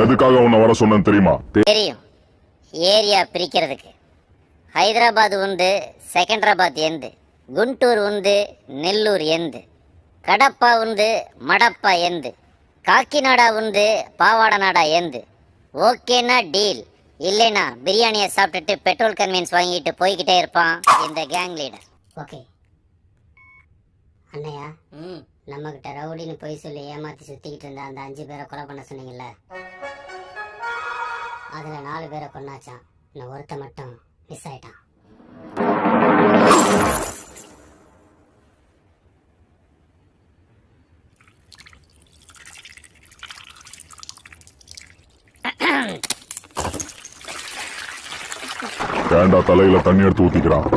எதுக்காக உன்னை வர சொன்னேன்னு தெரியுமா? தெரியும். ஏரியா பிரிக்கிறதுக்கு. ஹைதராபாத் உண்டு, செகண்டராபாத் எந்து, குண்டூர் உண்டு, நெல்லூர் எந்து, கடப்பா உண்டு, மடப்பா எந்து, காக்கிநாடா உண்டு, பாவாடநாடா எந்து. ஓகேனா டீல், இல்லைனா பிரியாணியை சாப்பிட்டுட்டு பெட்ரோல் கன்வீன்ஸ் வாங்கிட்டு போய்கிட்டே இருப்பான் இந்த கேங் லீடர். ஓகே அண்ணையா, நம்ம கிட்ட ரவுடின்னு போய் சொல்லி ஏமாத்தி சுத்திக்கிட்டு இருந்த அந்த 5 பேரை கொலை பண்ண சொன்னீங்கல்ல, அதுல 4 பேரை கொன்னாச்சான். இன்னும் ஒருத்த மட்டும் மிஸ் ஆயிட்டான். ஏண்டா தலையில தண்ணி எடுத்து ஊத்திக்கிறான்?